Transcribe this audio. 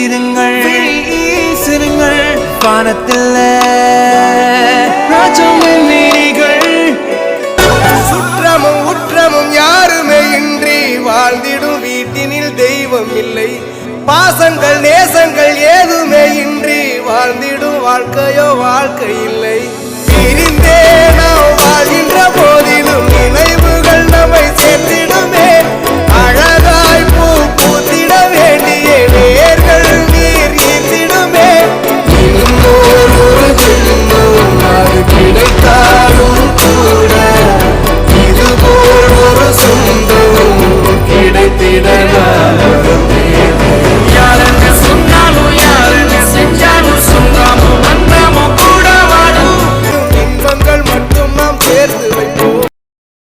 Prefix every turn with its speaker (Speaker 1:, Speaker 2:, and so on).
Speaker 1: வீசிருங்கள் வீசிருங்கள் வானத்தில் ராஜமணிகள்.
Speaker 2: சுற்றமும் உற்றமும் யாருமே இன்றி வாழ்ந்திடும் வீட்டினில் தெய்வம் இல்லை. பாசங்கள் நேசங்கள் ஏதுமே இன்றி வாழ்ந்திடும் வாழ்க்கையோ வாழ்க்கை இல்லை. பிரிந்தே நாம் வாழ்கின்ற போதிலும் நினைவு